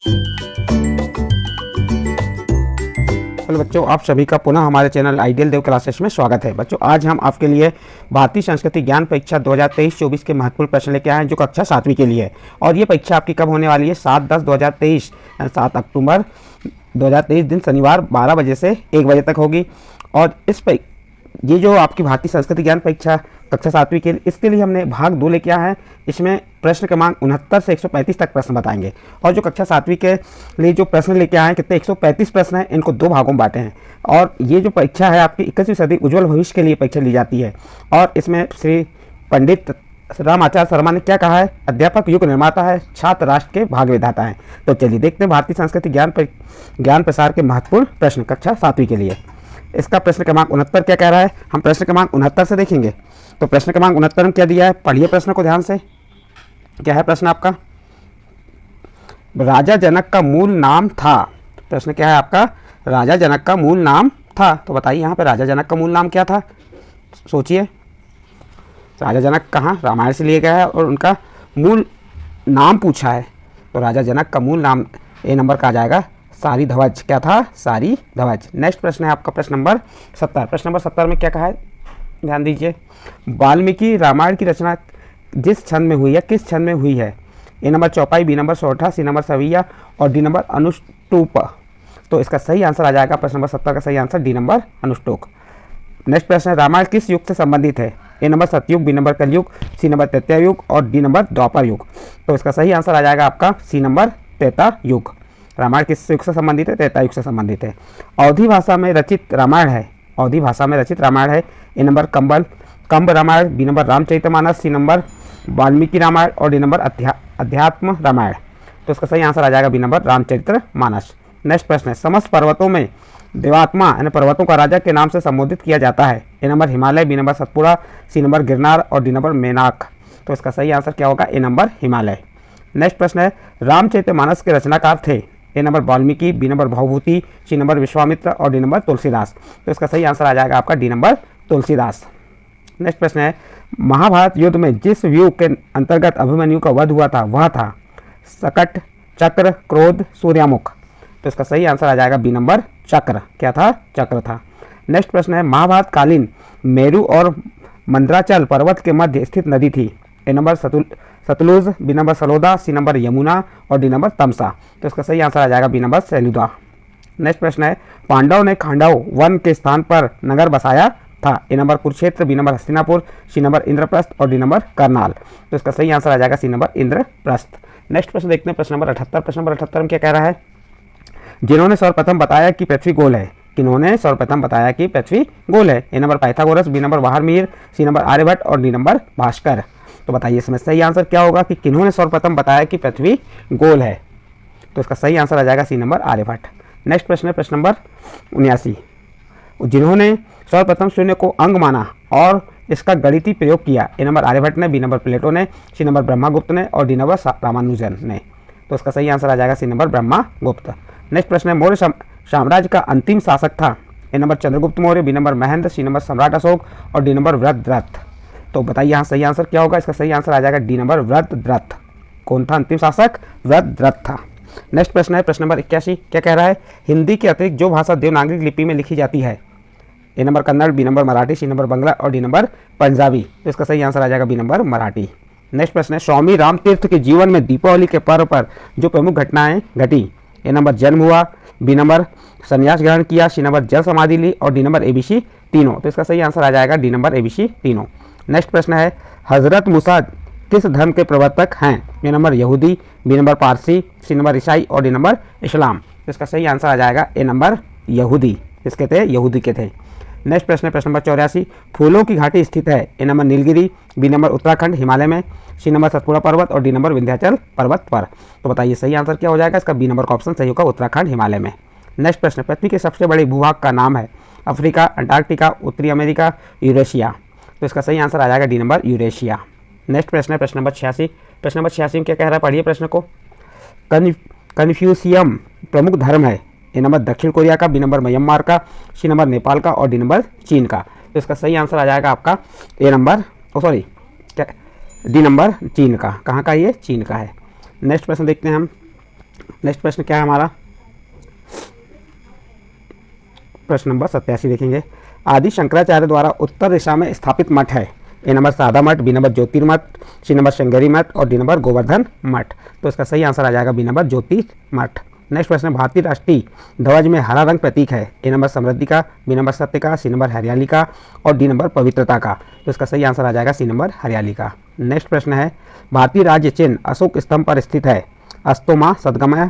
Hello बच्चों, आप सभी का पुनः हमारे चैनल आइडियल देव क्लासेस में स्वागत है। बच्चों, आज हम आपके लिए भारतीय संस्कृति ज्ञान परीक्षा 2023-24 के महत्वपूर्ण प्रश्न लेके आए हैं जो कक्षा 7वीं के लिए है। और ये परीक्षा आपकी कब होने वाली है? 7/10/2023 7 अक्टूबर 2023 दिन शनिवार 12 बजे से 1 बजे तक होगी। और ये जो आपकी भारतीय संस्कृति ज्ञान परीक्षा कक्षा 7वीं के इसके लिए हमने भाग 2 लेके आया है। इसमें प्रश्न क्रमांक 69 से 135 तक प्रश्न बताएंगे। और जो कक्षा 7वीं के लिए जो प्रश्न लेके आए हैं, कितने 135 प्रश्न हैं, इनको 2 भागों में बांटे हैं। और ये जो परीक्षा है आपकी 21वीं सदी उज्ज्वल भविष्य के लिए परीक्षा ली जाती है। और इसमें श्री पंडित राम आचार्य शर्मा ने क्या कहा है? अध्यापक युग निर्माता है, छात्र राष्ट्र के भाग्य विधाता है। तो चलिए देखते हैं भारतीय संस्कृति ज्ञान प्रसार के महत्वपूर्ण प्रश्न कक्षा 7वीं के लिए। इसका प्रश्न क्रमांक 69 क्या कह रहा है? हम प्रश्न क्रमांक 69 से देखेंगे। तो प्रश्न क्रमांक 69 में क्या दिया है, पढ़िए प्रश्न को ध्यान से। क्या है प्रश्न आपका? राजा जनक का मूल नाम था। प्रश्न क्या है आपका? राजा जनक का मूल नाम था। तो बताइए यहाँ पे राजा जनक का मूल नाम क्या था? सोचिए, राजा जनक कहाँ? रामायण से लिए गया है और उनका मूल नाम पूछा है। तो राजा जनक का मूल नाम ए नंबर का आ जाएगा सारी ध्वज। क्या था? सारी ध्वज। नेक्स्ट प्रश्न है आपका प्रश्न नंबर 70। प्रश्न नंबर 70 में क्या कहा है? ध्यान दीजिए। वाल्मीकि रामायण की रचना जिस छंद में हुई है, किस छंद में हुई है? ए नंबर चौपाई, बी नंबर सोरठा, सी नंबर सवैया और डी नंबर अनुष्टुप। तो इसका सही आंसर आ जाएगा प्रश्न नंबर 70 का सही आंसर डी नंबर अनुष्टुप। नेक्स्ट प्रश्न है, रामायण किस युग से संबंधित है? ए नंबर सतयुग, बी नंबर कलयुग, सी नंबर त्रेता युग और डी नंबर द्वापर युग। तो इसका सही आंसर आ जाएगा आपका सी नंबर त्रेता युग। रामायण किस युग से संबंधित है? त्रेता युग से संबंधित है। अवधी भाषा में रचित रामायण है। अवधी भाषा में रचित रामायण है। A number Kamba Ramayana, B number Ramcharitmanas, C number Valmiki Ramayana और डी नंबर अध्यात्म रामायण। तो इसका सही आंसर आ जाएगा बी नंबर रामचरितमानस। नेक्स्ट प्रश्न है, समस्त पर्वतों में देवात्मा यानी पर्वतों का राजा के नाम से संबोधित किया जाता है। A number Himalaya, B number Satpura, C number Girnar और डी नंबर मेनाक। तो इसका सही आंसर क्या होगा? ए नंबर हिमालय। नेक्स्ट प्रश्न है, रामचरितमानस के रचनाकार थे। A number Valmiki, B number Bhavabhuti, C number Vishwamitra और डी नंबर तुलसीदास। तो इसका सही आंसर आ जाएगा आपका डी नंबर तुलसीदास। नेक्स्ट प्रश्न है, महाभारत युद्ध में जिस व्यूह के अंतर्गत अभिमन्यु का वध हुआ था वह था सकट, चक्र, क्रोध, सूर्यमुख। तो इसका सही आंसर आ जाएगा बी नंबर चक्र। क्या था? चक्र था। नेक्स्ट प्रश्न है, महाभारत कालीन मेरु और मंदराचल पर्वत के मध्य स्थित नदी थी। A number Sutlej, B number Saloda, C number Yamuna और डी नंबर तमसा। तो इसका सही आंसर आ जाएगा बी नंबर सैलुदा। नेक्स्ट प्रश्न है, पांडव ने खांडव वन के स्थान पर नगर बसाया था। A number Kurukshetra, B number Hastinapur, C number Indraprastha और डी नंबर करनाल। तो इसका सही आंसर आ जाएगा सी नंबर इंद्रप्रस्थ। नेक्स्ट प्रश्न देखते हैं प्रश्न नंबर 78। प्रश्न नंबर 78 में क्या कह रहा है? जिन्होंने सर्वप्रथम बताया कि पृथ्वी गोल है। किन्होंने सर्वप्रथम बताया कि पृथ्वी गोल है? A number Pythagoras, B number वाहरमीर, सी नंबर आर्यभट्ट और डी नंबर भास्कर। तो बताइए इसमें सही आंसर क्या होगा कि किन्होंने सर्वप्रथम बताया कि पृथ्वी गोल है? तो इसका सही आंसर आ जाएगा सी नंबर आर्यभट्ट। नेक्स्ट प्रश्न है प्रश्न नंबर 79। जिन्होंने सर्वप्रथम शून्य को अंग माना और इसका गणितीय प्रयोग किया। ए नंबर आर्यभट्ट ने, बी नंबर प्लेटो ने, सी नंबर ब्रह्मगुप्त ने और डी नंबर रामानुजन ने। तो इसका सही आंसर आ जाएगा सी नंबर ब्रह्मगुप्त। नेक्स्ट प्रश्न है, मौर्य साम्राज्य का अंतिम शासक था। A number Chandragupta Maurya, B number Mahendra, C number सम्राट अशोक और डी नंबर वृद्धरथ। तो बताइए यहाँ सही आंसर क्या होगा? इसका सही आंसर आ जाएगा डी नंबर वृद्धरथ। कौन था अंतिम शासक? वृद्धरथ था। नेक्स्ट प्रश्न है प्रश्न नंबर 81। क्या कह रहा है? हिंदी के अतिरिक्त जो भाषा देवनागरी लिपि में लिखी जाती है। A number Kannada, B number Marathi, C number Bangla और डी नंबर पंजाबी। तो इसका सही आंसर आ जाएगा बी नंबर मराठी। नेक्स्ट प्रश्न है, स्वामी रामतीर्थ के जीवन में दीपावली के पर्व पर जो प्रमुख घटनाएं घटी। ए नंबर जन्म हुआ, बी नंबर संन्यास ग्रहण किया, सी नंबर जल समाधि ली और डी नंबर एबीसी तीनों। तो इसका सही आंसर आ जाएगा डी नंबर एबीसी तीनों। नेक्स्ट प्रश्न है, हजरत मूसा किस धर्म के प्रवर्तक हैं? ए नंबर यहूदी, बी नंबर पारसी, सी नंबर ईसाई और डी नंबर इस्लाम। तो इसका सही आंसर आ जाएगा ए नंबर यहूदी। किसके थे? यहूदी के थे। नेक्स्ट प्रश्न है प्रश्न नंबर 84। फूलों की घाटी स्थित है। A number Nilgiri, B number Uttarakhand Himalaya में, सी नंबर सतपुड़ा पर्वत और डी नंबर विंध्याचल पर्वत पर। तो बताइए सही आंसर क्या हो जाएगा? इसका बी नंबर का ऑप्शन सही होगा, उत्तराखंड हिमालय में। नेक्स्ट प्रश्न, पृथ्वी के सबसे बड़े भूभाग का नाम है। अफ्रीका, अंटार्कटिका, उत्तरी अमेरिका, यूरेशिया। तो इसका सही आंसर आ जाएगा डी नंबर यूरेशिया। नेक्स्ट प्रश्न है प्रश्न नंबर 86। प्रश्न नंबर 86 में क्या कह रहा है? पढ़िए प्रश्न को। कन्फ्यूशियम प्रमुख धर्म है। ए नंबर दक्षिण कोरिया का, बी नंबर म्यांमार का, सी नंबर नेपाल का और डी नंबर चीन का। तो इसका सही आंसर आ जाएगा आपका ए नंबर डी नंबर चीन का। कहाँ का? ये चीन का है। नेक्स्ट प्रश्न देखते हैं हम। नेक्स्ट प्रश्न क्या है हमारा, प्रश्न नंबर 87 देखेंगे। आदि शंकराचार्य द्वारा उत्तर दिशा में स्थापित मठ है। ए नंबर सादा मठ, B number Jyotirmath, C number Sringeri मठ और डी नंबर गोवर्धन मठ। तो इसका सही आंसर आ जाएगा बी नंबर ज्योतिर्मठ। नेक्स्ट प्रश्न, भारतीय राष्ट्रीय ध्वज में हरा रंग प्रतीक है। ए नंबर समृद्धि का, बी नंबर सत्य का, सी नंबर हरियाली का और डी नंबर पवित्रता का। तो इसका सही आंसर आ जाएगा सी नंबर हरियाली का। नेक्स्ट प्रश्न है, भारतीय राज्य चिन्ह अशोक स्तंभ पर स्थित है। अस्तोमा सदगमय,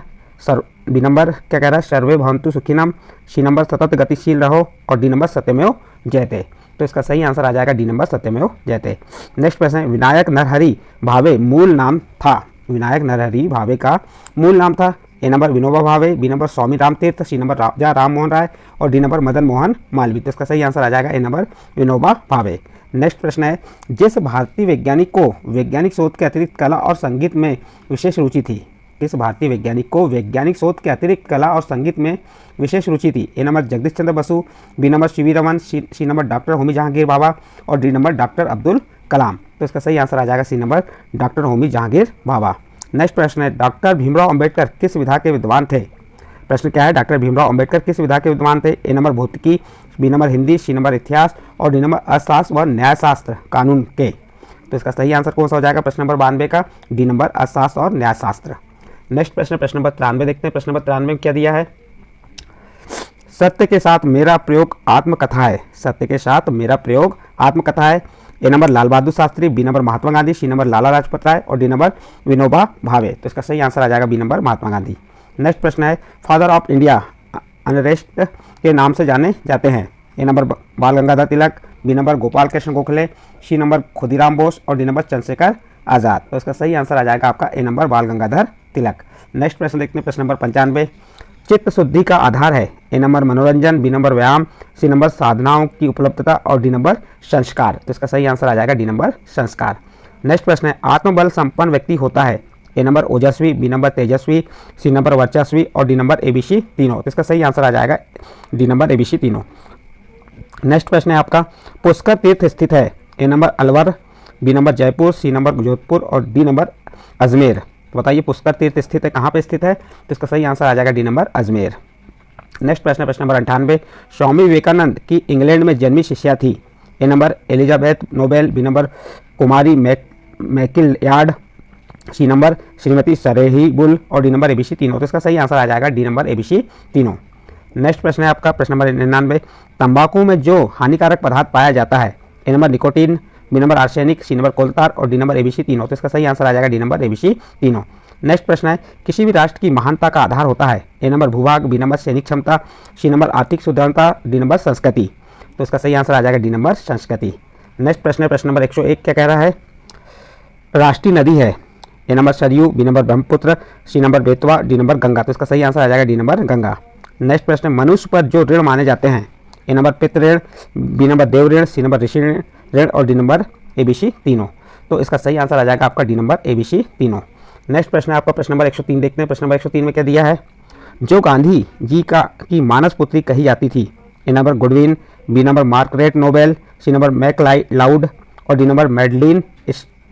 बी नंबर क्या कह रहा है, सर्वे भवन्तु सुखिनम, सी नंबर सतत गतिशील रहो और डी नंबर सत्यमेव जयते। तो इसका सही आंसर आ जाएगा डी नंबर सत्यमेव जयते। नेक्स्ट प्रश्न है, विनायक नरहरि भावे मूल नाम था। विनायक नरहरि भावे का मूल नाम था। A number Vinoba Bhave, B number स्वामी राम तीर्थ, सी नंबर राजा राम मोहन राय और डी नंबर मदन मोहन मालवीय। तो इसका सही आंसर आ जाएगा ए नंबर विनोबा भावे। नेक्स्ट प्रश्न है, जिस भारतीय वैज्ञानिक को वैज्ञानिक शोध के अतिरिक्त कला और संगीत में विशेष रुचि थी। किस भारतीय वैज्ञानिक को वैज्ञानिक शोध के अतिरिक्त कला और संगीत में विशेष रुचि थी। A number Jagadish Chandra Bose, B number C V Raman, C number doctor Homi Jehangir Bhabha और D number doctor Abdul Kalam. तो इसका सही आंसर आ जाएगा C number doctor Homi Jehangir Bhabha. Next प्रश्न है, डॉक्टर भीमराव अंबेडकर किस विधा के विद्वान थे। प्रश्न क्या है, डॉक्टर भीमराव अंबेडकर किस विधा के विद्वान थे। ए नंबर भौतिकी, B number Hindi, C number इतिहास और डी नंबर अर्थशास्त्र व न्यायशास्त्र कानून के। तो इसका सही आंसर कौन सा हो जाएगा प्रश्न नंबर 92 का, डी नंबर अर्थशास्त्र और न्यायशास्त्र। नेक्स्ट प्रश्न, प्रश्न नंबर 93 देखते हैं। प्रश्न नंबर 93 में क्या दिया है, सत्य के साथ मेरा प्रयोग आत्मकथा है। सत्य के साथ मेरा प्रयोग आत्मकथा है। A number Lal Bahadur Shastri, B number Mahatma Gandhi, C number Lala Lajpat Rai और डी नंबर विनोबा भावे। तो इसका सही आंसर आ जाएगा B number Mahatma Gandhi. Next प्रश्न है, फादर ऑफ इंडिया अनरेस्ट के नाम से जाने जाते हैं। A number Bal Gangadhar Tilak, B number Gopal Krishna Gokhale, C number Khudiram Bose और डी नंबर चंद्रशेखर आज़ाद। तो इसका सही आंसर आ जाएगा आपका ए नंबर बाल गंगाधर तिलक। नेक्स्ट प्रश्न देखते हैं, प्रश्न नंबर 95, चित्त शुद्धि का आधार है। ए नंबर मनोरंजन, बी नंबर व्यायाम, सी नंबर साधनाओं की उपलब्धता और डी नंबर संस्कार। तो इसका सही आंसर आ जाएगा डी नंबर संस्कार। नेक्स्ट प्रश्न है, आत्मबल संपन्न व्यक्ति होता है। ए नंबर ओजस्वी, बी नंबर तेजस्वी, सी नंबर वर्चस्वी और डी नंबर एबीसी तीनों। तो इसका सही आंसर आ जाएगा डी नंबर एबीसी तीनों। नेक्स्ट प्रश्न है आपका, पुष्कर तीर्थ स्थित है। A number Alwar, B number Jaipur, C number Jodhpur और डी नंबर अजमेर। तो बताइए पुष्कर तीर्थ स्थित है, कहाँ पे स्थित है। तो इसका सही आंसर आ जाएगा डी नंबर अजमेर। नेक्स्ट प्रश्न, प्रश्न नंबर 98, स्वामी विवेकानंद की इंग्लैंड में जन्मी शिष्या थी। A number Elizabeth Noble, B number कुमारी मैकिलयार्ड, C number Shrimati Sarah Bull और डी नंबर एबीसी तीनों। तो इसका सही आंसर आ जाएगा डी नंबर एबीसी तीनों। नेक्स्ट प्रश्न है आपका प्रश्न नंबर 99, तंबाकू में जो हानिकारक पदार्थ पाया जाता है। A number nicotine, B number arsenic, C number coal tar और डी नंबर एबीसी तीनों। तो इसका सही आंसर आ जाएगा डी नंबर एबीसी तीनों। नेक्स्ट प्रश्न है, किसी भी राष्ट्र की महानता का आधार होता है। ए नंबर भूभाग, बी नंबर सैनिक क्षमता, सी नंबर आर्थिक सुदृढ़ता, डी नंबर संस्कृति। तो इसका सही आंसर आ जाएगा डी नंबर संस्कृति। नेक्स्ट प्रश्न है प्रश्न नंबर 101, क्या कह रहा है, राष्ट्रीय नदी है। A number Saryu, B number Brahmaputra, C number Betwa, D number Ganga. तो इसका सही आंसर आ जाएगा डी नंबर गंगा। नेक्स्ट प्रश्न, मनुष्य पर जो ऋण माने जाते हैं। ए नंबर पितृ ऋण, बी नंबर देव ऋण, सी नंबर ऋषि ऋण और डी नंबर एबीसी तीनों। तो इसका सही आंसर आ जाएगा आपका डी नंबर एबीसी तीनों। नेक्स्ट प्रश्न है आपका प्रश्न नंबर 103 देखते हैं। प्रश्न नंबर 103 में क्या दिया है, जो गांधी जी की मानस पुत्री कही जाती थी। A number Goodwin, B number Margaret Noble, C number McLeod और D number Madeleine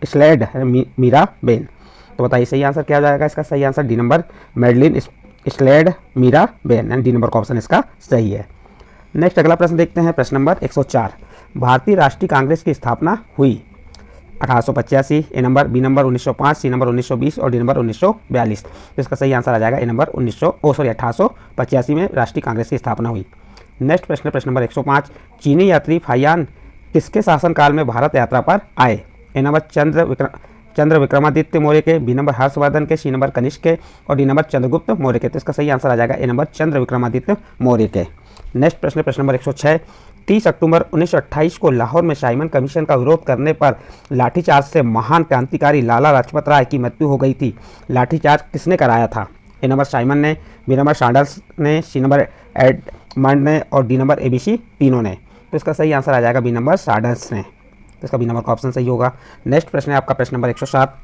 Slade Mira Behn. तो बताइए सही आंसर क्या हो जाएगा। इसका सही answer D number Madeleine Slade Mira Behn and D number का ऑप्शन इसका सही है। नेक्स्ट अगला प्रश्न देखते हैं। प्रश्न नंबर 104, भारतीय राष्ट्रीय कांग्रेस की स्थापना हुई 1885। A number, B number 1905, C number 1920 और डी नंबर 1942। तो इसका सही आंसर आ जाएगा ए नंबर 1885 में राष्ट्रीय कांग्रेस की स्थापना हुई। नेक्स्ट प्रश्न, प्रश्न नंबर 105, चीनी यात्री फाहियान किसके शासनकाल में भारत यात्रा पर आए। ए नंबर चंद्र विक्रमादित्य मौर्य के, बी नंबर हर्षवर्धन के, सी नंबर कनिष्क के और डी नंबर चंद्रगुप्त मौर्य के। तो इसका सही आंसर आ जाएगा ए नंबर चंद्र विक्रमादित्य मौर्य के। नेक्स्ट प्रश्न, प्रश्न नंबर 106, 30 अक्टूबर 1928 को लाहौर में साइमन कमीशन का विरोध करने पर लाठीचार्ज से महान क्रांतिकारी लाला लाजपत राय की मृत्यु हो गई थी। लाठीचार्ज किसने कराया था। ए नंबर साइमन ने, बी नंबर सैंडर्स ने, सी नंबर एडमंड ने और डी नंबर एबीसी तीनों ने। तो इसका सही आंसर आ जाएगा बी नंबर सैंडर्स ने। तो इसका बी नंबर का ऑप्शन सही होगा। नेक्स्ट प्रश्न है आपका प्रश्न नंबर 107,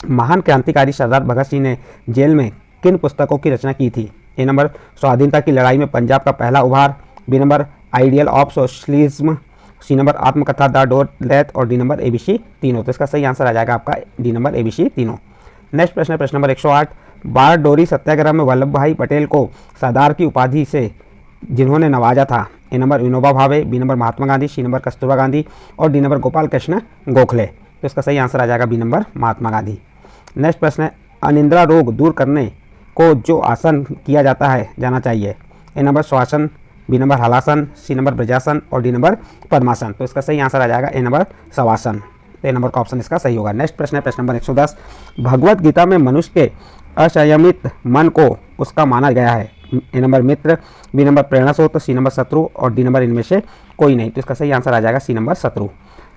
महान क्रांतिकारी सरदार भगत सिंह ने जेल में किन पुस्तकों की रचना की थी। ए नंबर स्वाधीनता की लड़ाई में पंजाब का पहला उभार, B number ideal of socialism, C number आत्मकथा द डोर डेथ और डी नंबर एबीसी तीनों। तो इसका सही आंसर आ जाएगा आपका डी नंबर एबीसी तीनों। नेक्स्ट प्रश्न है प्रश्न नंबर 108, बारडोली सत्याग्रह में वल्लभ भाई पटेल को सरदार की उपाधि से जिन्होंने नवाजा था? A number Vinoba Bhave, B number Mahatma Gandhi, C number Kasturba Gandhi और डी नंबर गोपाल कृष्ण गोखले। तो इसका सही आंसर आ जाएगा B number Mahatma Gandhi. Next प्रश्न है, अनिद्रा रोग दूर करने को जो आसन किया जाता है जाना चाहिए? A number shavasana, B number halasana, C number vajrasana और डी नंबर पद्मासन। तो इसका सही आंसर आ जाएगा ए नंबर शवासन। तो ए नंबर का ऑप्शन इसका सही होगा। नेक्स्ट प्रश्न है प्रश्न नंबर 110, भगवत गीता में मनुष्य के असंयमित मन को उसका माना गया है? A number Mitra, B number प्रेरणा स्रोत, सी नंबर शत्रु और डी नंबर इनमें से कोई नहीं। तो इसका सही आंसर आ जाएगा सी नंबर शत्रु।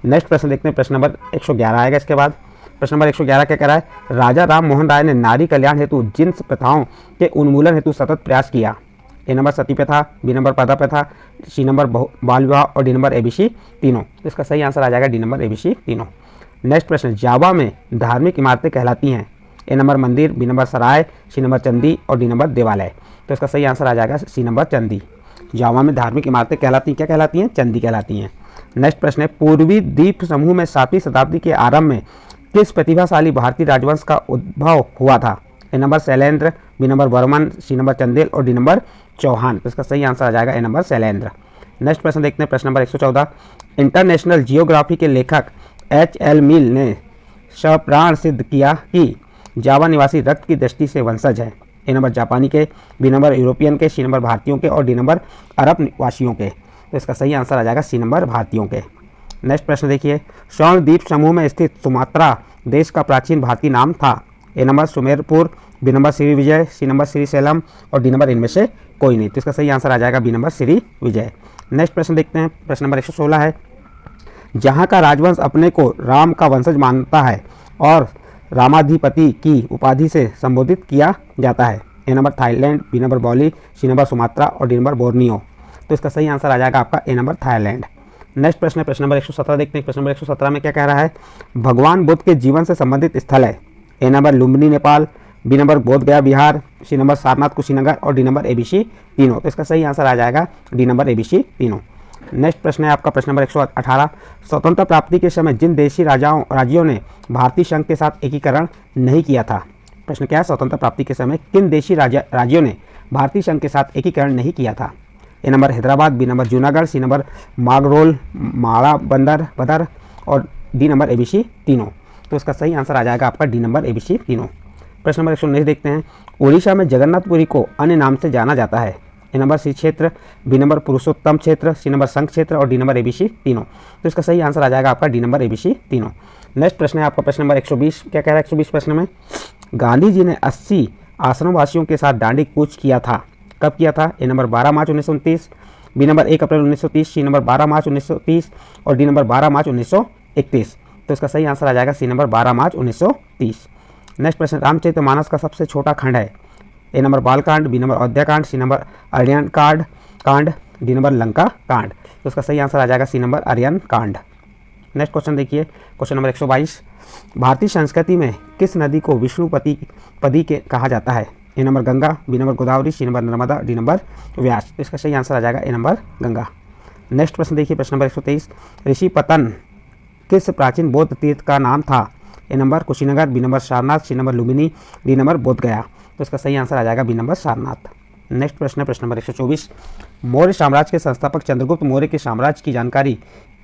नेक्स्ट प्रश्न देखते हैं, प्रश्न नंबर 111 आएगा इसके बाद। प्रश्न नंबर 111 क्या कह रहा है? राजा राम मोहन राय ने नारी कल्याण हेतु जिन प्रथाओं के उन्मूलन हेतु सतत प्रयास किया? ए नंबर सती प्रथा, बी नंबर प्रथा प्रथा, सी नंबर बाल विवाह और डी नंबर एबीसी तीनों। तो इसका सही आंसर आ जाएगा डी नंबर एबीसी तीनों। नेक्स्ट प्रश्न, जावा में धार्मिक इमारतें कहलाती हैं? ए नंबर मंदिर, बी नंबर सराय, सी नंबर चंदी और डी नंबर देवालय। तो इसका सही आंसर आ जाएगा सी नंबर चंदी। जावा में धार्मिक इमारतें कहलाती हैं, क्या कहलाती हैं? चंदी कहलाती हैं। नेक्स्ट प्रश्न है, पूर्वी द्वीप समूह में 7वीं शताब्दी के आरंभ में किस प्रतिभाशाली भारतीय राजवंश का उद्भव हुआ था? A number Shailendra, B number Varman, C number Chandel और डी नंबर चौहान। तो इसका सही आंसर आ जाएगा ए नंबर शैलेंद्र। नेक्स्ट प्रश्न देखते हैं, प्रश्न नंबर 114, इंटरनेशनल जियोग्राफी के लेखक H.L. मील ने सप्राण सिद्ध किया कि जावा निवासी रक्त की दृष्टि से वंशज है? ए नंबर जापानी के, बी नंबर यूरोपियन के, सी नंबर भारतीयों के और डी नंबर अरब निवासियों के। तो इसका सही आंसर आ जाएगा सी नंबर भारतीयों के। नेक्स्ट प्रश्न देखिए, स्वर्णद्वीप समूह में स्थित सुमात्रा देश का प्राचीन भारतीय नाम था? A number Sumerpur, B number Shri Vijay, C number Shri Sailam और डी नंबर इनमें से कोई नहीं। तो इसका सही आंसर आ जाएगा बी नंबर श्री विजय। नेक्स्ट प्रश्न देखते हैं, प्रश्न नंबर 116 है, जहाँ का राजवंश अपने को राम का वंशज मानता है और रामाधिपति की उपाधि से संबोधित किया जाता है? A number Thailand, B number Bali, C number Sumatra और डी नंबर बोर्नियो। तो इसका सही आंसर आ जाएगा आपका ए नंबर थाईलैंड। नेक्स्ट प्रश्न है प्रश्न नंबर 117 देखते हैं। प्रश्न नंबर 117 में क्या कह रहा है? भगवान बुद्ध के जीवन से संबंधित स्थल है? A number Lumbini Nepal, B number Bodh Gaya Bihar, C number Sarnath Kushinagar और डी नंबर एबीसी तीनों। तो इसका सही आंसर आ जाएगा डी नंबर एबीसी तीनों। नेक्स्ट प्रश्न है आपका प्रश्न नंबर 118, स्वतंत्रता प्राप्ति के समय जिन देशी राज्यों ने भारतीय संघ के साथ एकीकरण नहीं किया था? प्रश्न क्या है? स्वतंत्रता प्राप्ति के समय किन देशी राज्यों ने भारतीय संघ के साथ एकीकरण नहीं किया था? A number Hyderabad, B number Junagadh, C number Mangrol, माड़ा बदर और डी नंबर एबीसी तीनों। तो इसका सही आंसर आ जाएगा आपका डी नंबर एबीसी तीनों। प्रश्न नंबर 119 देखते हैं, उड़ीसा में जगन्नाथपुरी को अन्य नाम से जाना जाता है? ए नंबर श्री क्षेत्र, बी नंबर पुरुषोत्तम क्षेत्र, सी नंबर संघ क्षेत्र और डी नंबर एबीसी तीनों। तो इसका सही आंसर आ जाएगा आपका डी नंबर एबीसी तीनों। नेक्स्ट प्रश्न है आपका प्रश्न नंबर 120, क्या कह रहा है 120 प्रश्न में? गांधी जी ने 80 आश्रमवासियों के साथ दांडी कूच किया था, कब किया था? A number 12 March 1929, B number 1 April 1930, C number 12 मार्च 1930 और डी नंबर 12 मार्च 1931। तो इसका सही आंसर आ जाएगा सी नंबर 12 मार्च 1930। नेक्स्ट प्रश्न, रामचरितमानस का सबसे छोटा खंड है? A number Balkand, B number Ayodhya कांड, सी नंबर आर्यन कांड, डी नंबर लंका कांड। तो इसका सही आंसर आ जाएगा सी नंबर आर्यन कांड। नेक्स्ट क्वेश्चन देखिए, क्वेश्चन नंबर 122, भारतीय संस्कृति में किस नदी को विष्णुपदी के कहा जाता है? A number Ganga, B number Godavari, C number Narmada, D number Beas. तो इसका सही आंसर आ जाएगा ए नंबर गंगा। नेक्स्ट प्रश्न देखिए, प्रश्न नंबर 123, ऋषि पतन किस प्राचीन बौद्ध तीर्थ का नाम था? A number Kushinagar, B number Sarnath, C number Lumbini, D number Bodh Gaya. तो इसका सही आंसर आ जाएगा बी नंबर सारनाथ। नेक्स्ट प्रश्न है प्रश्न नंबर 124, मौर्य साम्राज्य के संस्थापक चंद्रगुप्त मौर्य के साम्राज्य की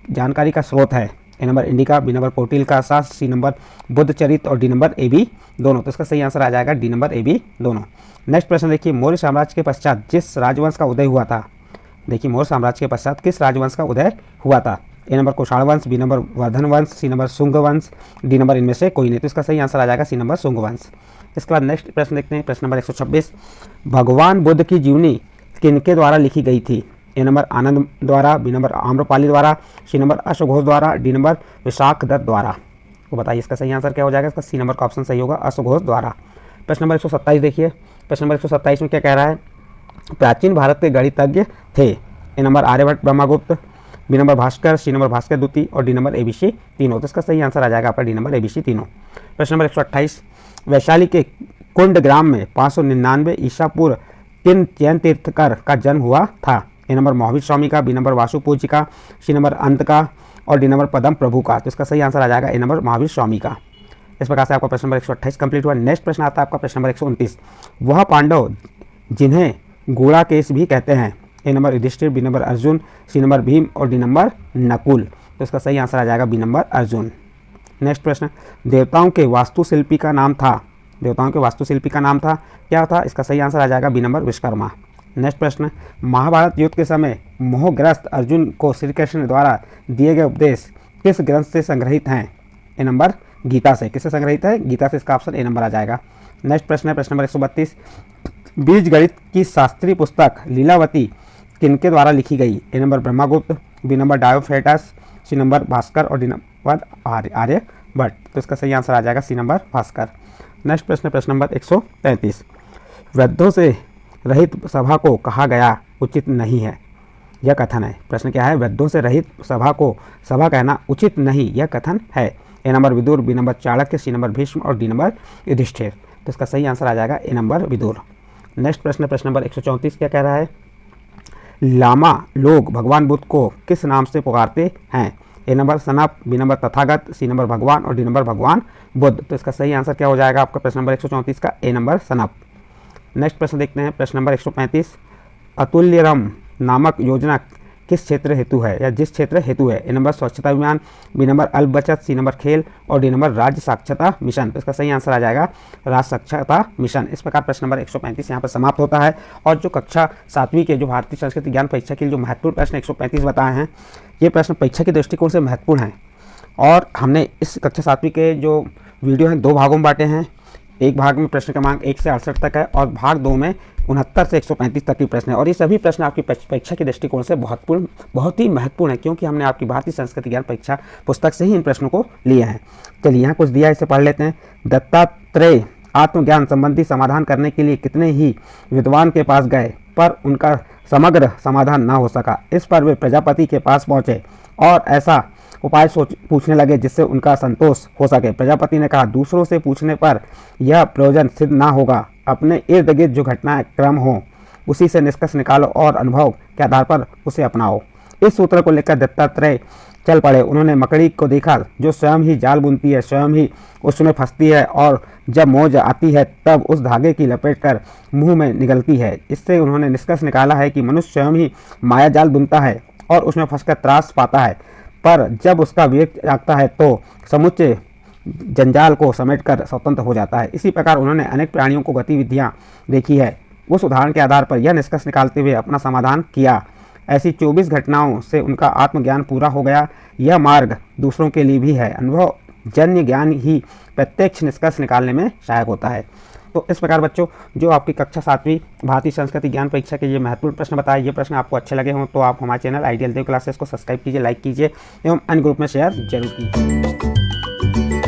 जानकारी का स्रोत है? A number indica, B number पोर्टिल का शास्त्र, सी नंबर बुद्ध चरित और डी नंबर ए बी दोनों। तो इसका सही आंसर आ जाएगा डी नंबर ए बी दोनों। नेक्स्ट प्रश्न देखिए, मौर्य साम्राज्य के पश्चात जिस राजवंश का उदय हुआ था? देखिए, मौर्य साम्राज्य के पश्चात किस राजवंश का उदय हुआ था? ए नंबर कुषाण वंश, बी नंबर वर्धन वंश, सी नंबर शुंग वंश, डी नंबर इनमें से कोई नहीं। तो इसका सही आंसर आ जाएगा सी नंबर शुंग वंश। इसके बाद नेक्स्ट प्रश्न देखते हैं, प्रश्न नंबर 126, भगवान बुद्ध की जीवनी किनके द्वारा लिखी गई थी? ए नंबर आनंद द्वारा, बी नंबर आम्रपाली द्वारा, सी नंबर अश्वघोष द्वारा, डी नंबर विशाख दत्त द्वारा। तो बताइए इसका सही आंसर क्या हो जाएगा? इसका सी नंबर का ऑप्शन सही होगा, अश्वघोष द्वारा। प्रश्न नंबर 127 देखिए, प्रश्न नंबर 127 में क्या कह रहा है? प्राचीन भारत के गणितज्ञ थे? A number Aryabhata Brahmagupta, B number Bhaskara, C number Bhaskara द्वितीय और डी नंबर एबीसी तीनों। तो इसका सही आंसर आ जाएगा आपका डी नंबर एबीसी तीनों। प्रश्न नंबर 128, वैशाली के कुंड ग्राम में 599 ईसा पूर्व किन जैन तीर्थकर का जन्म हुआ था? ए नंबर महावीर स्वामी का, बी नंबर वासु पूज्य का, सी नंबर अंत का और डी नंबर पदम प्रभु का। तो इसका सही आंसर आ जाएगा ए नंबर महावीर स्वामी का। इस प्रकार से आपका प्रश्न नंबर 128 कंप्लीट हुआ। नेक्स्ट प्रश्न आता है आपका प्रश्न नंबर 129। वह पांडव जिन्हें गुड़ाकेश भी कहते हैं। A number Yudhishthira, B number Arjuna, C number Bhima और डी नंबर नकुल। तो इसका सही आंसर आ जाएगा बी नंबर अर्जुन। नेक्स्ट प्रश्न, देवताओं के वास्तुशिल्पी का नाम था। देवताओं के वास्तुशिल्पी का नाम था, क्या था? इसका सही आंसर आ जाएगा बी नंबर विश्वकर्मा। नेक्स्ट प्रश्न, महाभारत युद्ध के समय मोहग्रस्त अर्जुन को श्री कृष्ण द्वारा दिए गए उपदेश किस ग्रंथ से संग्रहित हैं? ए नंबर गीता से। किससे संग्रहित है? गीता से। इसका ऑप्शन ए नंबर आ जाएगा। नेक्स्ट प्रश्न है प्रश्न नंबर 132। बीज गणित की शास्त्रीय पुस्तक लीलावती किनके द्वारा लिखी गई? A number Brahmagupta, B number Diophantus, C number Bhaskara और डी नंबर आर्यभट्ट। तो इसका सही आंसर आ जाएगा सी नंबर भास्कर। नेक्स्ट प्रश्न प्रश्न नंबर 133। वृद्धों से रहित सभा को कहा गया उचित नहीं है, यह कथन है। प्रश्न क्या है? वृद्धों से रहित सभा को सभा कहना उचित नहीं, यह कथन है। A number Vidura, B number Chanakya, C number Bhishma और डी नंबर युधिष्ठिर। तो इसका सही आंसर आ जाएगा ए नंबर विदुर। नेक्स्ट प्रश्न प्रश्न नंबर 134 क्या कह रहा है? लामा लोग भगवान बुद्ध को किस नाम से पुकारते हैं? ए नंबर सनप, B number Tathagata, C number भगवान और डी नंबर भगवान बुद्ध। तो इसका सही आंसर क्या हो जाएगा आपका प्रश्न नंबर 134 का? ए नंबर सनप। नेक्स्ट प्रश्न देखते हैं प्रश्न नंबर 135। अतुल्यरम नामक योजना किस क्षेत्र हेतु है या जिस क्षेत्र हेतु है? ए नंबर स्वच्छता अभियान, बी नंबर अल्प बचत, सी नंबर खेल और डी नंबर राज्य साक्षरता मिशन। तो इसका सही आंसर आ जाएगा राज्य साक्षरता मिशन। इस प्रकार प्रश्न नंबर 135 यहाँ पर समाप्त होता है। और जो कक्षा 7वीं के जो भारतीय संस्कृति ज्ञान परीक्षा के लिए जो महत्वपूर्ण प्रश्न 135 बताए हैं, ये प्रश्न परीक्षा के दृष्टिकोण से महत्वपूर्ण हैं। और हमने इस कक्षा 7वीं के जो वीडियो हैं 2 भागों में बांटे हैं। एक भाग में प्रश्न क्रमांक 1 से 68 तक है और भाग 2 में 69 से 135 तक की प्रश्न है। और ये सभी प्रश्न आपकी परीक्षा के दृष्टिकोण से बहुत ही महत्वपूर्ण है, क्योंकि हमने आपकी भारतीय संस्कृति ज्ञान परीक्षा पुस्तक से ही इन प्रश्नों को लिए हैं। चलिए यहाँ कुछ दिया है, इसे पढ़ लेते हैं। दत्तात्रेय आत्मज्ञान संबंधी समाधान करने के लिए कितने ही विद्वान के पास गए पर उनका समग्र समाधान ना हो सका। इस पर वे प्रजापति के पास पहुँचे और ऐसा उपाय पूछने लगे जिससे उनका संतोष हो सके। प्रजापति ने कहा, दूसरों से पूछने पर यह प्रयोजन सिद्ध ना होगा। अपने इर्द गिर्द जो घटनाएं क्रम हो उसी से निष्कर्ष निकालो और अनुभव के आधार पर उसे अपनाओ। इस सूत्र को लेकर दत्तात्रेय चल पड़े। उन्होंने मकड़ी को देखा जो स्वयं ही जाल बुनती है, स्वयं ही उसमें फंसती है और जब मौज आती है तब उस धागे की लपेट कर मुँह में निगलती है। इससे उन्होंने निष्कर्ष निकाला है कि मनुष्य स्वयं ही माया जाल बुनता है और उसमें फंसकर त्रास पाता है, पर जब उसका विवेक जागता है तो समुच्चय जंजाल को समेटकर स्वतंत्र हो जाता है। इसी प्रकार उन्होंने अनेक प्राणियों को गतिविधियां देखी है। उस उदाहरण के आधार पर यह निष्कर्ष निकालते हुए अपना समाधान किया। ऐसी 24 घटनाओं से उनका आत्मज्ञान पूरा हो गया। यह मार्ग दूसरों के लिए भी है। अनुभव जन्य ज्ञान ही प्रत्यक्ष निष्कर्ष निकालने में सहायक होता है। तो इस प्रकार बच्चों, जो आपकी कक्षा 7वीं भारतीय संस्कृति ज्ञान परीक्षा के ये महत्वपूर्ण प्रश्न बताए, ये प्रश्न आपको अच्छे लगे हों तो आप हमारे चैनल आइडियल देव क्लासेस को सब्सक्राइब कीजिए, लाइक कीजिए एवं अन्य ग्रुप में शेयर जरूर कीजिए।